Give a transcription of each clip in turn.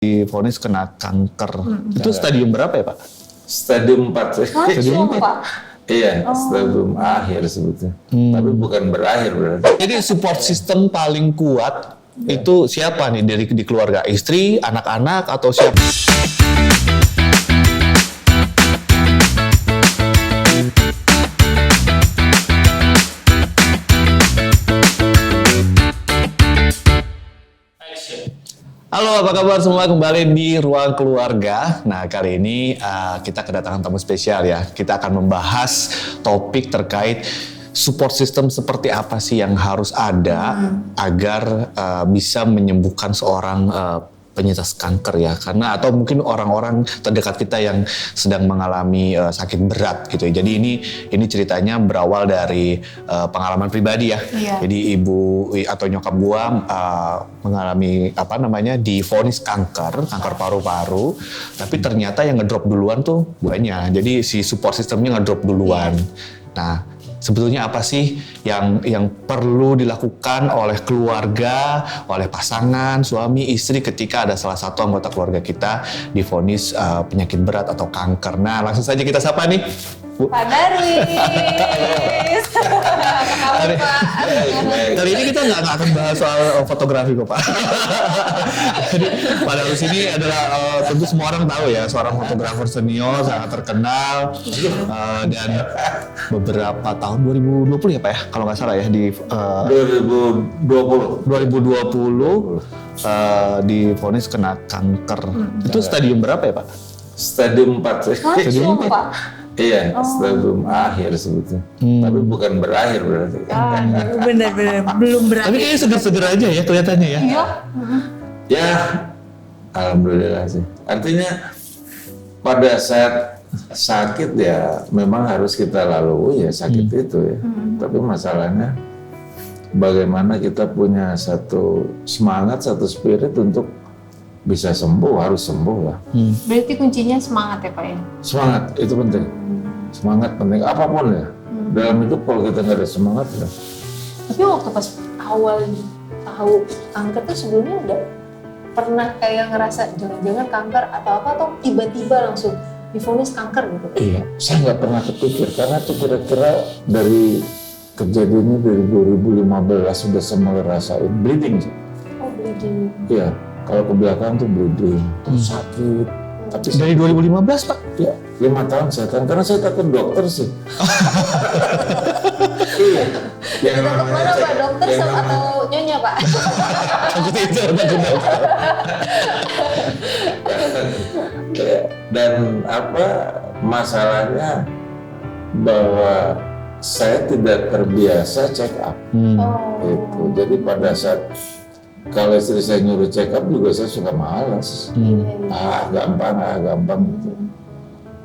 divonis kena kanker. Itu stadium berapa ya Pak? Stadium 4. Stadium 4? Iya, stadium akhir sebetulnya. Tapi bukan berakhir berarti. Jadi support system paling kuat itu siapa nih dari di keluarga? Istri, anak-anak, atau siapa? Halo, apa kabar semua? Kembali di Ruang Keluarga. Nah, kali ini kita kedatangan tamu spesial ya. Kita akan membahas topik terkait support system seperti apa sih yang harus ada agar bisa menyembuhkan seorang penyintas kanker ya. Karena atau mungkin orang-orang terdekat kita yang sedang mengalami sakit berat gitu ya. Jadi ini ceritanya berawal dari pengalaman pribadi ya. Iya. Jadi ibu atau nyokap gua mengalami divonis kanker paru-paru, tapi ternyata yang ngedrop duluan tuh guanya. Jadi si support systemnya ngedrop duluan. Nah, sebetulnya apa sih yang perlu dilakukan oleh keluarga, oleh pasangan, suami, istri ketika ada salah satu anggota keluarga kita divonis penyakit berat atau kanker. Nah, langsung saja kita sapa nih, Bu. Pak Darwis. Apa kabar, Pak? Kali ini kita nggak akan bahas soal fotografi kok, Pak. Jadi Pak Darwis ini adalah tentu semua orang tahu ya, seorang fotografer senior sangat terkenal dan beberapa tahun 2020 ya Pak ya, kalau nggak salah ya di 2020 divonis kena kanker. Itu stadium berapa ya Pak? Stadium 4. Stadium 4? Pak. Iya, stadium akhir sebetulnya. Tapi bukan berakhir berarti. Bener-bener belum Tapi berakhir. kayaknya seger-seger aja ya kelihatannya ya. Iya. Ya, alhamdulillah sih. Artinya pada saat sakit ya memang harus kita lalui ya sakit itu ya. Tapi masalahnya bagaimana kita punya satu semangat, satu spirit untuk bisa sembuh, harus sembuh lah. Berarti kuncinya semangat ya Pak ya? Semangat itu penting. Semangat penting apapun ya. Dalam hidup kalau kita nggak ada semangat ya. Tapi waktu pas awal tahu kanker tuh sebelumnya udah pernah kayak ngerasa jangan-jangan kanker atau apa, atau tiba-tiba langsung divonis kanker gitu? Iya, saya nggak pernah kepikir karena tuh kira-kira dari kejadiannya dari 2015 sudah saya mulai rasain bleeding sih. Oh, bleeding. Iya, kalau ke belakang tuh bleeding, terus sakit. Tapi Dari 2015 Pak? ya 5 tahun saya kan, karena saya takut dokter sih. Iya. Yang Kita namanya kemana cek- Pak? Dokter yang atau namanya- nyonya Pak? Takut itu, takut dokter. Dan apa masalahnya bahwa saya tidak terbiasa check up. Oh. Itu. Jadi pada saat kalau istri saya nyuruh check up juga saya suka malas. Gampang gitu.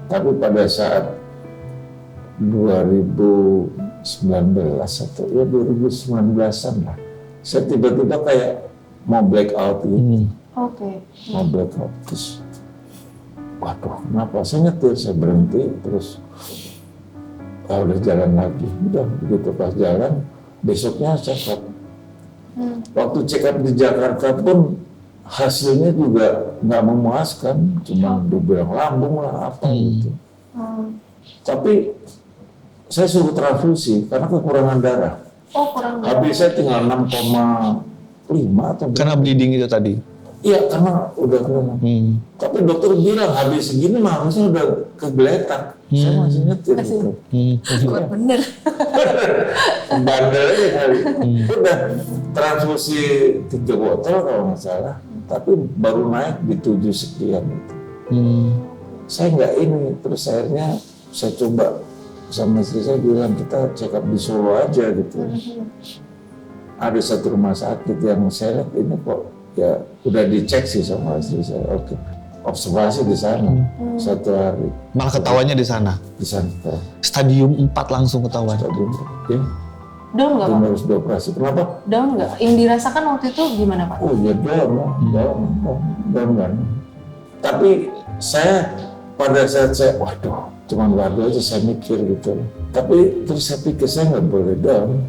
Tapi pada saat 2019 atau ya 2019-an lah, saya tiba-tiba kayak mau black out gitu. Oke. Mau black out terus, waduh kenapa saya nyetir, saya berhenti terus udah jalan lagi. Udah begitu pas jalan besoknya check up. Waktu check up di Jakarta pun hasilnya juga nggak memuaskan, cuma dibilang lambung lah apa gitu. Tapi saya suruh transfusi karena kekurangan darah. Oh, kurang Habis saya tinggal 6,5 atau Karena bleeding itu tadi. iya karena udah kurang. Tapi dokter bilang habis segini mah harusnya udah kegeletak. Saya masih nyetir gitu. kuat bener. Bandel aja kali. Udah transfusi 3 botol kalau nggak salah. Tapi baru naik di 7 sekian gitu. Saya nggak ini, terus akhirnya saya coba sama istri saya bilang kita check up di Solo aja gitu. Ada satu rumah sakit yang saya lihat ini kok ya udah dicek sih sama istri saya. Oke, observasi di sana 1 hari. Malah ketawanya di sana. Di sana Stadium 4 langsung ketahuan. stadium ya, Down nggak Pak? harus dioperasi. Kenapa? Down nggak? Yang dirasakan waktu itu gimana Pak? Oh ya down kan. Tapi saya pada saat saya waduh waduh aja saya mikir gitu. Tapi terus saya pikir saya nggak boleh down.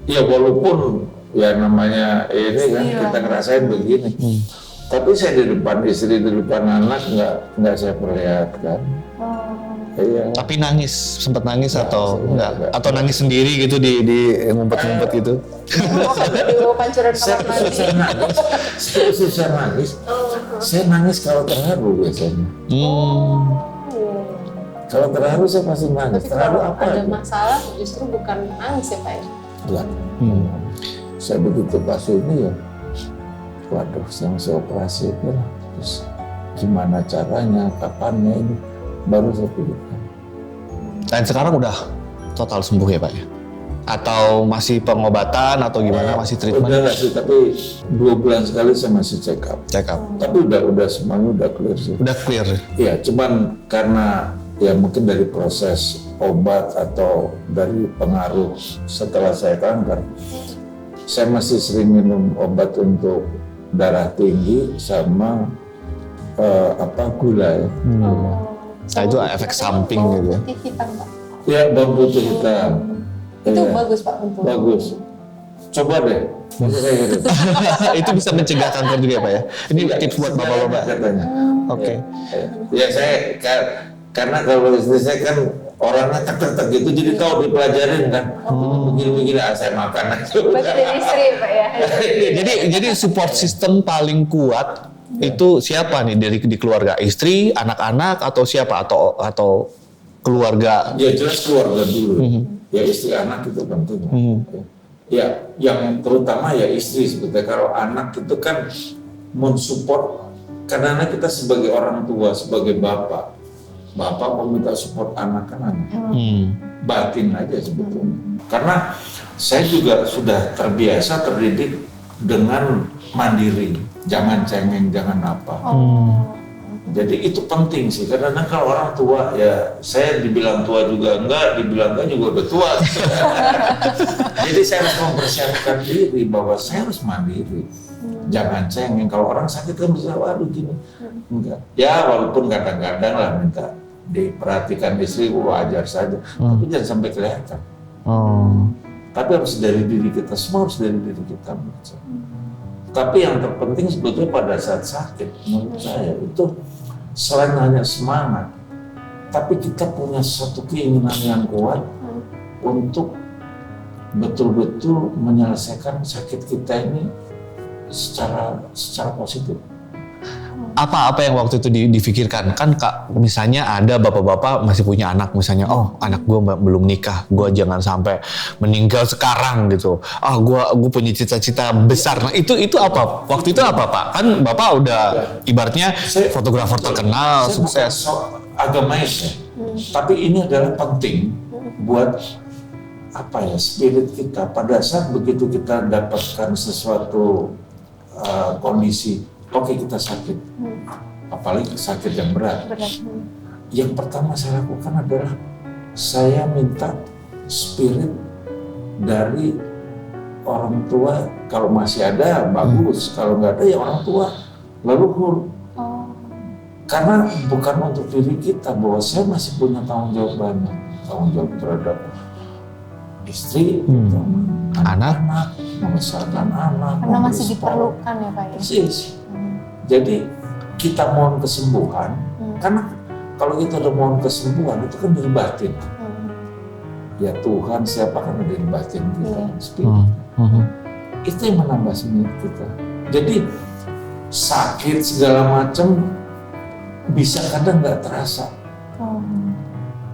Ya walaupun ya namanya ini kan Iya. kita ngerasain begini. Tapi saya di depan istri, di depan anak nggak saya perlihatkan. Iya. Tapi nangis, sempat nangis atau enggak? enggak. Atau nangis sendiri gitu di ngumpet-ngumpet gitu? Di pancuran kamar mandi. Saya nangis. Saya nangis kalau terharu biasanya. Kalau terharu saya pasti nangis. Tapi Terharu kalau apa? ada aja? masalah justru bukan nangis ya Pak ya? Enggak. Saya begitu pas ini ya, waduh, saya operasi itu lah. Terus gimana caranya, kapannya ini, baru saya pikirkan. Dan sekarang udah total sembuh ya Pak ya? Atau masih pengobatan atau gimana? Masih Udah treatment? nggak sih, tapi 2 bulan sekali saya masih check up. Check up. Tapi udah semuanya udah clear sih. Udah clear? Iya, cuman karena ya mungkin dari proses obat atau dari pengaruh setelah saya kanker, saya masih sering minum obat untuk darah tinggi sama gula ya. Nah, itu efek samping gitu ya? Putih hitam Pak. Ya, bawang putih hitam. Itu Iya, bagus Pak untuk. bagus. Coba deh. Nanti saya kirim. Itu bisa mencegah kanker juga ya Pak ya? Ini tips buat bapak-bapak. Katanya. Oke. Ya saya karena kalau istri saya kan orangnya tek gitu, jadi tahu dipelajarin kan. Begini-begini, saya makan aja. Berarti dari istri Pak ya? Jadi support system paling kuat itu siapa nih di keluarga? Istri, anak-anak atau siapa atau keluarga? Ya jelas keluarga dulu. Ya istri anak itu penting. Ya yang terutama ya istri sebetulnya. Kalau anak itu kan mensupport, karena kita sebagai orang tua, sebagai bapak meminta support anak kan anak. Batin aja sebetulnya. Karena saya juga sudah terbiasa terdidik dengan mandiri, jangan cengeng, jangan apa. Jadi itu penting sih, karena kalau orang tua ya, saya dibilang tua juga enggak, dibilang enggak juga udah tua. Jadi saya harus mempersiapkan diri bahwa saya harus mandiri, jangan cengeng. Kalau orang sakit kan bisa, waduh gini, enggak. Ya walaupun kadang-kadang lah minta diperhatikan istri, wajar saja, tapi jangan sampai kelihatan. Tapi harus dari diri kita, semua harus dari diri kita. Tapi yang terpenting sebetulnya pada saat sakit, menurut saya itu selain hanya semangat, tapi kita punya satu keinginan yang kuat untuk betul-betul menyelesaikan sakit kita ini secara positif. Apa yang waktu itu difikirkan? Kan Kak, misalnya ada bapak-bapak masih punya anak, misalnya, oh anak gue belum nikah, gue jangan sampai meninggal sekarang gitu. Gue punya cita-cita besar. Nah itu apa? Waktu itu apa Pak? Kan Bapak udah ibaratnya fotografer terkenal, sukses. Agamais ya. Tapi ini adalah penting buat spirit kita. Pada saat begitu kita dapatkan sesuatu kondisi, oke, kita sakit, apalagi sakit yang berat. Yang pertama saya lakukan adalah saya minta spirit dari orang tua, kalau masih ada bagus, kalau nggak ada ya orang tua leluhur. Karena bukan untuk diri kita, bahwa saya masih punya tanggung jawab banyak, tanggung jawab terhadap istri, anak-anak, membesarkan anak. Karena masih diperlukan ya Pak ya? Persis. Jadi kita mohon kesembuhan, karena kalau kita udah mohon kesembuhan itu kan dari batin. Ya Tuhan siapa kan dari batin kita, spirit. Itu yang menambah semangat kita. Jadi sakit segala macam bisa kadang nggak terasa.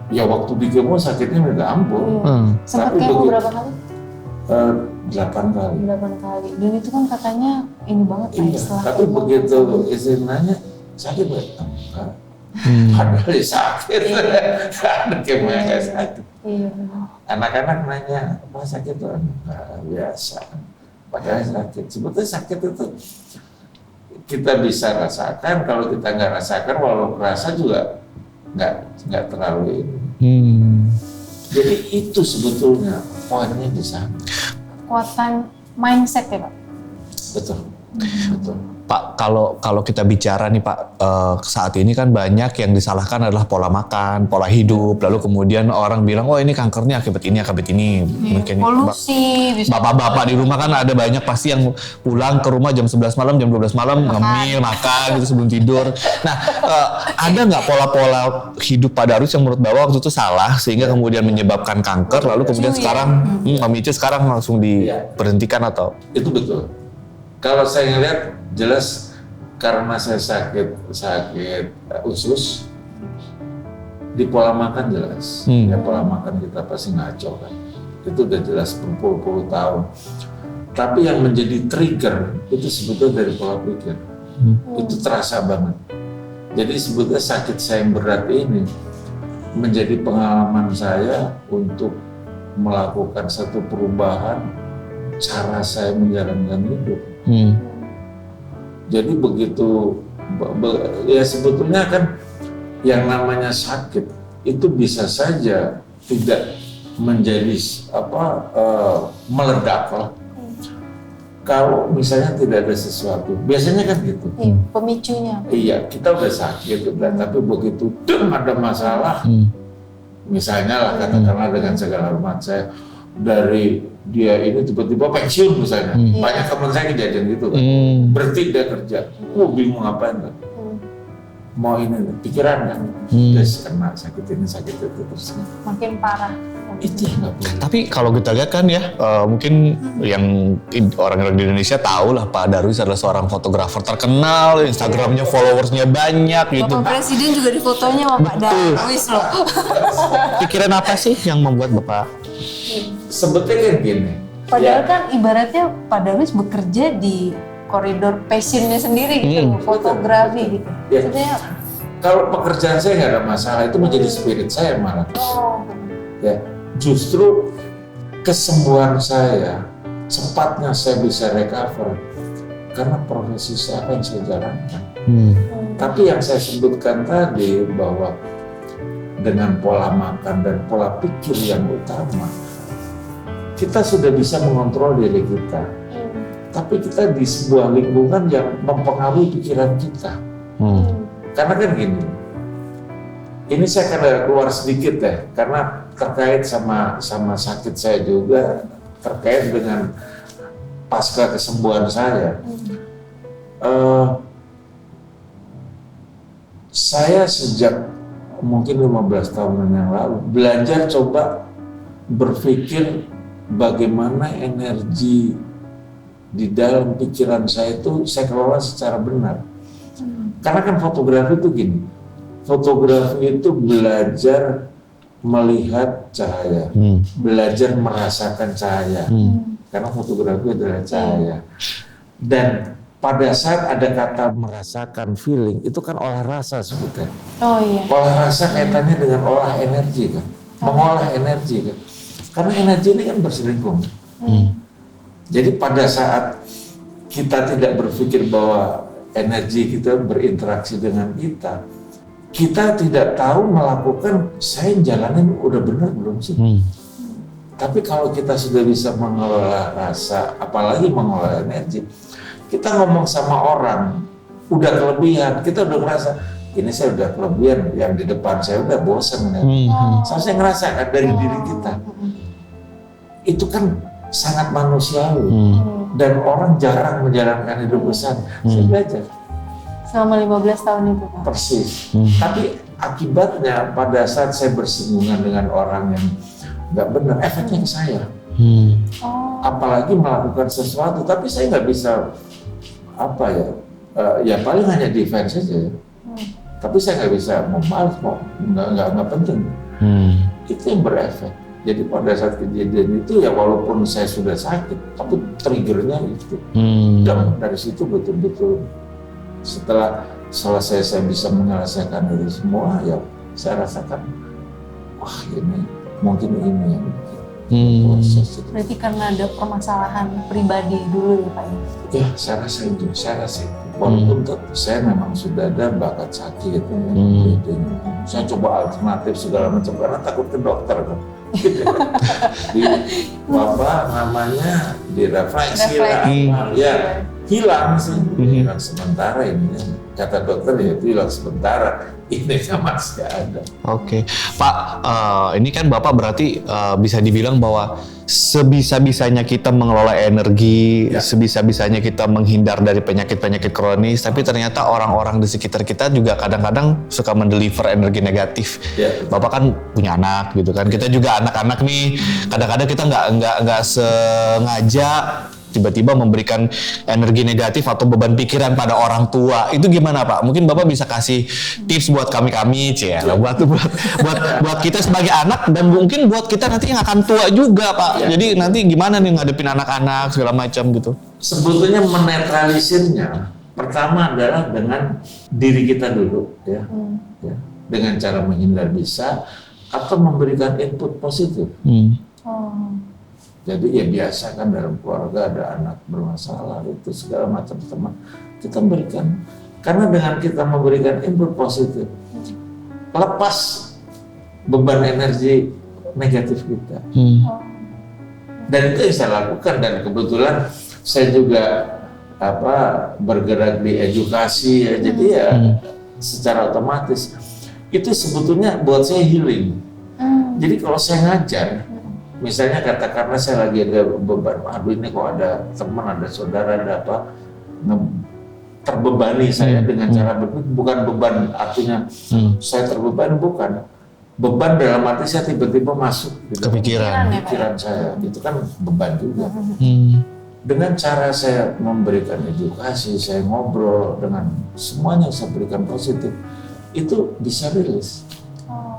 Ya waktu di kemo sakitnya nggak ampun. Sempat Tapi kemo berapa kali? 8 kali. 8 kali. Dan itu kan katanya ini banget Pak, Iya, setelah tapi kemo. begitu istri nanya, sakit nggak? Enggak. Padahal ya sakit, ada kemo yang nggak sakit. Iya. Anak-anak nanya, apa sakit tuh? Enggak, biasa. Padahal sakit. Sebetulnya sakit itu kita bisa rasakan, kalau kita nggak rasakan, walau rasa juga nggak terlalu ini. Jadi itu sebetulnya poinnya di sana. Kekuatan mindset ya Pak? Betul. Pak, kalau kita bicara nih Pak, saat ini kan banyak yang disalahkan adalah pola makan, pola hidup, lalu kemudian orang bilang, oh ini kankernya akibat ini, Mungkin polusi, bisa bapak-bapak di rumah kan ada banyak pasti yang pulang ke rumah jam 11 malam, jam 12 malam, ngemil, makan gitu sebelum tidur. Nah, ada nggak pola-pola hidup Pak Darwis yang menurut Bapak waktu itu salah, sehingga kemudian menyebabkan kanker, lalu kemudian sekarang, memicu sekarang langsung diberhentikan atau? Itu betul. Kalau saya ngeliat jelas karena saya sakit usus, di pola makan jelas. Ya pola makan kita pasti ngaco kan. Itu udah jelas berpuluh-puluh tahun. Tapi yang menjadi trigger itu sebetulnya dari pola pikir. Itu terasa banget. Jadi sebetulnya sakit saya yang berat ini menjadi pengalaman saya untuk melakukan satu perubahan cara saya menjalankan hidup. Jadi begitu, ya sebetulnya kan yang namanya sakit itu bisa saja tidak menjadi meledak lah. Kalau misalnya tidak ada sesuatu, biasanya kan gitu. Pemicunya. Iya, kita udah sakit, tapi begitu ada masalah, misalnya lah katakanlah dengan segala hormat saya, dari dia ini tiba-tiba pensiun misalnya, banyak teman saya kejadian gitu kan, berhenti dia kerja, bingung ngapain kan, mau ini pikiran kan, terus kena sakit ini sakit itu terus makin parah. Itu nggak boleh. Tapi kalau kita lihat kan ya, mungkin yang orang-orang di Indonesia tahu lah Pak Darwis adalah seorang fotografer terkenal, Instagramnya followersnya banyak gitu. Bapak Presiden juga di fotonya sama Pak Darwis loh. Pikiran apa sih yang membuat Bapak? Sebetulnya kan gini. Padahal kan ibaratnya Pak Darwis bekerja di koridor passionnya sendiri gitu, fotografi gitu. Ya. Maksudnya, Kalau pekerjaan saya nggak ada masalah, itu menjadi spirit saya malah. Ya, justru kesembuhan saya, cepatnya saya bisa recover karena profesi saya yang saya jalankan. Tapi yang saya sebutkan tadi bahwa dengan pola makan dan pola pikir yang utama, kita sudah bisa mengontrol diri kita. Tapi kita di sebuah lingkungan yang mempengaruhi pikiran kita. Karena kan gini, ini saya akan keluar sedikit ya, karena terkait sama sakit saya juga, terkait dengan pasca kesembuhan saya. Saya sejak mungkin 15 tahun yang lalu belajar coba berpikir bagaimana energi di dalam pikiran saya itu saya kelola secara benar. Karena kan fotografi itu gini, fotografi itu belajar melihat cahaya, belajar merasakan cahaya, karena fotografi adalah cahaya. Dan pada saat ada kata merasakan, feeling, itu kan olah rasa sebetulnya. oh iya. Olah rasa kaitannya dengan olah energi kan, mengolah energi kan. Karena energi ini kan berselingkuh. Jadi pada saat kita tidak berpikir bahwa energi kita berinteraksi dengan kita tidak tahu melakukan, saya jalanin udah benar belum sih? Tapi kalau kita sudah bisa mengelola rasa, apalagi mengelola energi, kita ngomong sama orang, udah kelebihan, kita udah ngerasa, ini saya udah kelebihan, yang di depan saya udah bosan. Saya ngerasa kan dari diri kita. Itu kan sangat manusiawi. Dan orang jarang menjalankan hidup besar. Saya belajar. Selama 15 tahun itu Pak? Persis. Tapi akibatnya pada saat saya bersinggungan dengan orang yang nggak benar, efeknya ke saya. Apalagi melakukan sesuatu, tapi saya nggak bisa ya paling hanya defense saja. Tapi saya nggak bisa membalas, nggak penting. Itu yang berefek. Jadi pada saat kejadian itu ya walaupun saya sudah sakit, tapi triggernya itu. Dan dari situ betul-betul setelah selesai saya bisa menyelesaikan itu semua, ya saya rasakan, wah ini mungkin ini yang proses itu. Berarti karena ada permasalahan pribadi dulu ya Pak? Ya saya rasa itu. Walaupun saya memang sudah ada bakat sakit, saya coba alternatif segala macam karena takut ke dokter kan. Di namanya direfleksi lah, ya hilang sih, hilang sementara ini. Kata dokter ya itu hilang sementara, ini masih ada. Oke, Pak, ini kan Bapak berarti bisa dibilang bahwa sebisa-bisanya kita mengelola energi, Ya. sebisa-bisanya kita menghindar dari penyakit-penyakit kronis, tapi ternyata orang-orang di sekitar kita juga kadang-kadang suka mendeliver energi negatif. Ya. Bapak kan punya anak gitu kan, kita juga anak-anak nih, kadang-kadang kita nggak sengaja tiba-tiba memberikan energi negatif atau beban pikiran pada orang tua. Itu gimana Pak? Mungkin Bapak bisa kasih tips buat kami-kami, buat kita sebagai anak dan mungkin buat kita nanti yang akan tua juga Pak. Ya. Jadi nanti gimana nih ngadepin anak-anak segala macam gitu. Sebetulnya menetralisirnya pertama adalah dengan diri kita dulu, ya. Dengan cara menghindar bisa atau memberikan input positif. Jadi ya biasa kan dalam keluarga ada anak bermasalah itu segala macam teman kita berikan, karena dengan kita memberikan input positif lepas beban energi negatif kita. Dan itu yang saya lakukan, dan kebetulan saya juga bergerak di edukasi ya, jadi ya secara otomatis itu sebetulnya buat saya healing. Jadi kalau saya ngajar, misalnya katakanlah saya lagi ada beban, aduh ini kok ada teman, ada saudara, ada apa, terbebani saya dengan cara berpikir, bukan beban artinya saya terbebani, bukan. Beban dalam arti saya tiba-tiba masuk di dalam pikiran saya, itu kan beban juga. Dengan cara saya memberikan edukasi, saya ngobrol dengan semuanya, saya berikan positif, itu bisa rilis.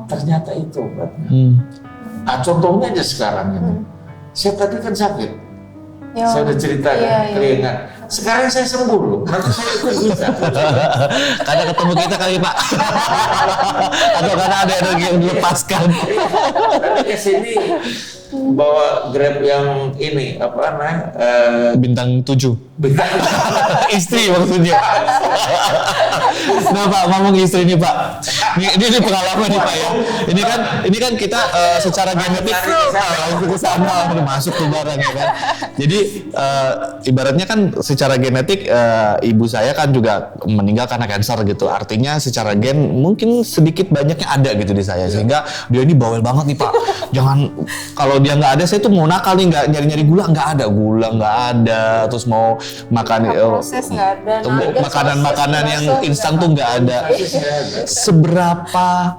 Ternyata itu obatnya. Nah, contohnya aja sekarang ini, saya tadi kan sakit, saya udah cerita keringat. Sekarang saya sembuh loh, nanti saya ikut bisa. Karena ketemu kita kali Pak, atau karena ada energi yang dilepaskan. Tadi ke sini bawa Grab yang ini Bintang 7. Istri maksudnya. Nah Pak, ngomong istri nih Pak. Ini pengalaman nih Pak ya. Ini kan kita secara genetik langsung ke sana masuk ke barang ya kan. Jadi ibaratnya kan secara genetik ibu saya kan juga meninggal karena kanker gitu. Artinya secara gen mungkin sedikit banyaknya ada gitu di saya, sehingga dia ini bawel banget nih Pak. Jangan, kalau dia nggak ada saya tuh mau nakal nih, nggak nyari-nyari gula nggak ada, terus mau makan proses nggak ada, makanan yang instan tuh nggak ada. Seberapa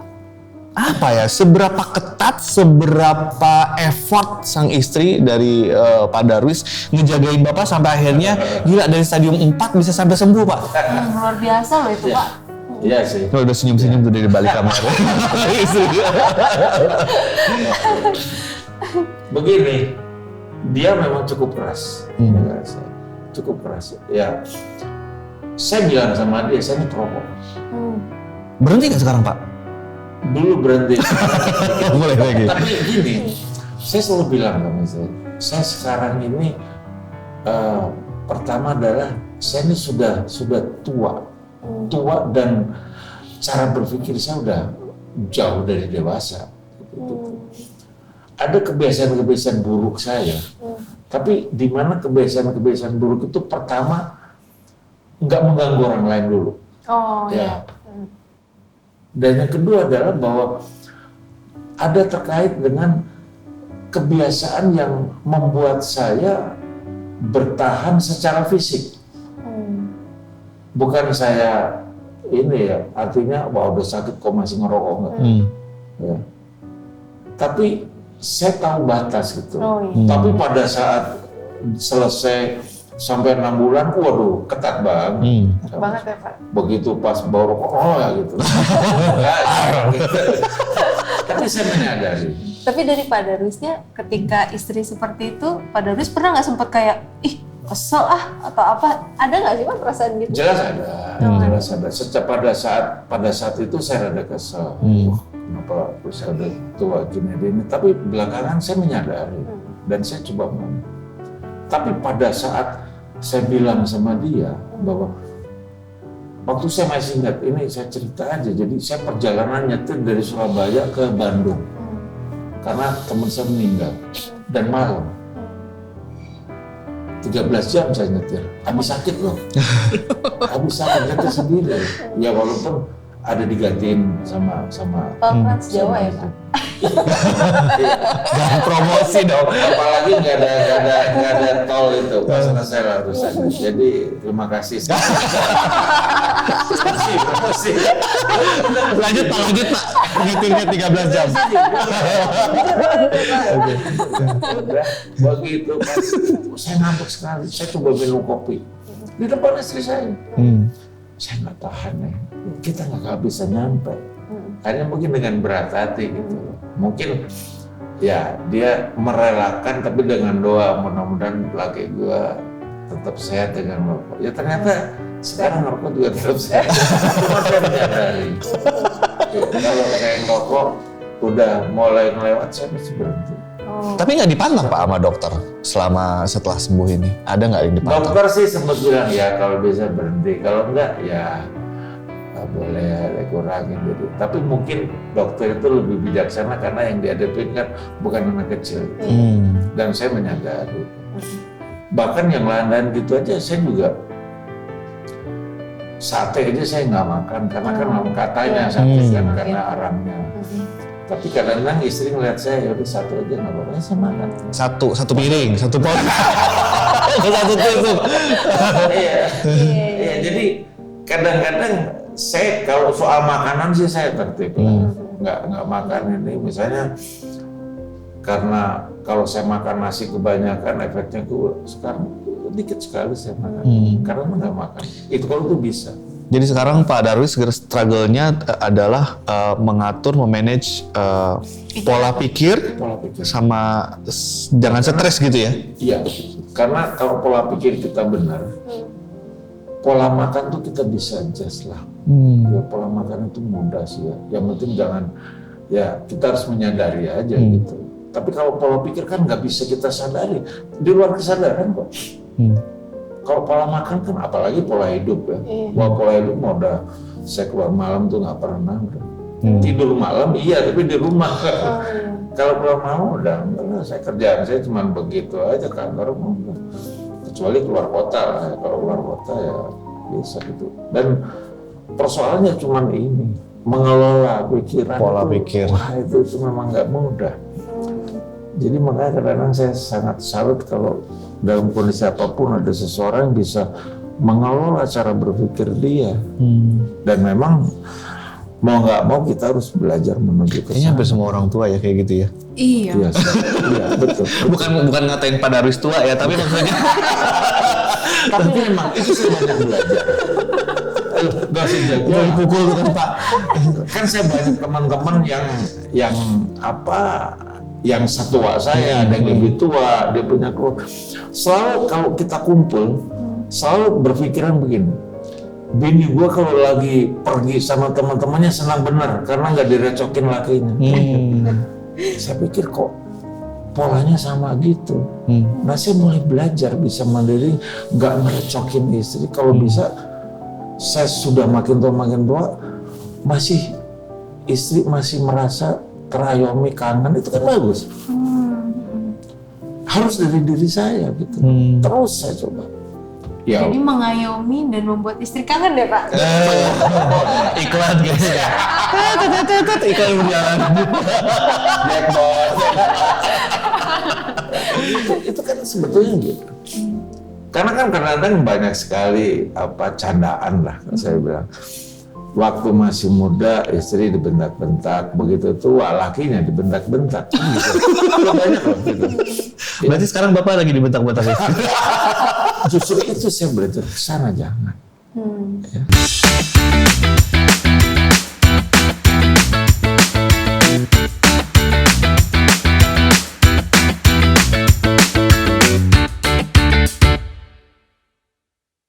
ketat, seberapa effort sang istri dari Pak Darwis ngejagain Bapak sampai akhirnya gila dari stadium 4 bisa sampai sembuh Pak. Luar biasa loh itu Pak. Iya sih. Oh, udah senyum-senyum tuh dari balik kamar. Begini, dia memang cukup keras. Cukup keras. Ya, saya bilang sama dia, saya ini perokok. Berhenti nggak sekarang Pak? Dulu berhenti. Boleh lagi. Tapi gini, saya selalu bilang sama saya sekarang ini pertama adalah saya ini sudah tua dan cara berpikir saya udah jauh dari dewasa. Ada kebiasaan-kebiasaan buruk saya, tapi di mana kebiasaan-kebiasaan buruk itu pertama nggak mengganggu orang lain dulu. Iya. Dan yang kedua adalah bahwa ada terkait dengan kebiasaan yang membuat saya bertahan secara fisik. Bukan saya ini ya, artinya wah udah sakit kok masih ngerokok enggak. Ya. Tapi saya tahu batas gitu. Tapi pada saat selesai sampai 6 bulan, waduh ketat banget. Banget ya Pak. Begitu pas bawa rokok, gitu. Tapi saya menyadari. Tapi dari Pak Darwisnya, ketika istri seperti itu, Pak Darwis pernah nggak sempat kayak, ih kesel atau apa? Ada nggak sih Pak perasaan gitu? Jelas ada, jelas ada. Pada saat itu saya rada kesel. Kenapa saya udah tua gini. Tapi belakangan saya menyadari dan saya coba ngomong. Tapi pada saat saya bilang sama dia bahwa waktu saya masih ingat, ini saya cerita aja. Jadi saya perjalanan nyetir dari Surabaya ke Bandung karena teman saya meninggal dan malam. 13 jam saya nyetir, habis sakit loh. Habis sakit nyetir sendiri. Ya walaupun ada digantiin sama Trans Jawa ya Pak? Jangan promosi dong. apalagi nggak ada tol itu pas selesai larusan. Jadi terima kasih. Promosi. Lanjut Pak. Nyetirnya 13 jam. Udah begitu pas saya ngantuk sekali. Saya coba minum kopi di depan istri saya. Saya nggak tahan nih. Kita nggak bisa nyampe. Hanya mungkin dengan berat hati gitu. Mungkin ya dia merelakan tapi dengan doa mudah-mudahan laki gua tetap sehat dengan merokok. Ya ternyata sekarang merokok juga tetap sehat. Cuma saya menyadari kalau saya ngerokok udah mulai ngelewat saya mesti berhenti. Tapi nggak dipantau Pak sama dokter setelah sembuh ini? Ada nggak yang dipantau? Dokter sih sempat bilang ya kalau bisa berhenti, kalau enggak ya nggak boleh kurangin gitu. Tapi mungkin dokter itu lebih bijaksana karena yang dihadapin kan bukan anak kecil. Dan saya menyadari. Bahkan yang lain-lain gitu aja saya juga sate aja saya nggak makan karena kan katanya sate kan karena arangnya. Tapi kadang-kadang istri ngeliat saya, yaudah satu aja nggak apa-apa, saya makan. Satu piring, satu pot, satu tusuk. Iya, jadi kadang-kadang saya kalau soal makanan sih saya tertib lah. Nggak makan ini misalnya karena kalau saya makan nasi kebanyakan efeknya sekarang dikit sekali saya makan. Karena nggak makan. Itu kalau itu bisa. Jadi sekarang Pak Darwis struggle-nya adalah mengatur, memanage pola pikir sama jangan stres gitu ya? Iya, karena kalau pola pikir kita benar, pola makan tuh kita bisa adjust lah. Ya, pola makan itu mudah sih ya. Yang penting jangan, ya kita harus menyadari aja gitu. Tapi kalau pola pikir kan nggak bisa kita sadari, di luar kesadaran kok. Kalau pola makan kan apalagi pola hidup ya. Wah pola hidup mau udah saya keluar malam tuh nggak pernah. Tidur malam iya tapi di rumah. Kalau keluar malam udah enggak, saya kerjaan saya cuma begitu aja kantor enggak. Kecuali keluar kota lah. Kalau keluar kota ya bisa gitu. Dan persoalannya cuma ini mengelola pikiran. Pola itu, pikir. Wah itu memang nggak mudah. Jadi makanya kadang-kadang saya sangat salut kalau dalam kondisi apapun ada seseorang yang bisa mengelola cara berpikir dia. Dan memang mau nggak mau kita harus belajar menuju ke sana. Kayaknya hampir semua orang tua ya kayak gitu ya. Iya. Iya betul. Bukan ngatain Pak Darwis tua ya, tapi maksudnya. Tapi memang itu saya banyak belajar. Gak sih jadi Pukul kan Pak. kan saya banyak teman-teman yang yang setua saya, ada yang lebih tua, dia punya keluarga. Selalu kalau kita kumpul, selalu berpikiran begini. Bini gue kalau lagi pergi sama teman-temannya senang bener karena nggak direcokin lakinya. Saya pikir kok polanya sama gitu. Nah saya mulai belajar bisa mandiri, nggak ngerecokin istri. Kalau bisa, saya sudah makin tua istri masih merasa terayomi, kangen, itu kan bagus. Harus dari diri saya gitu. Terus saya coba. Ya. Jadi mengayomi dan membuat istri kangen deh Pak. Iklan gitu ya. Iklan berjalan. Itu kan sebetulnya gitu. Karena kan kadang-kadang banyak sekali candaan lah saya bilang. Waktu masih muda istri dibentak-bentak, begitu tua lakinya dibentak-bentak. Gitu. Banyak loh gitu. Berarti sekarang Bapak lagi dibentak-bentak istri. Justru itu saya belajar ke sana jangan. Ya.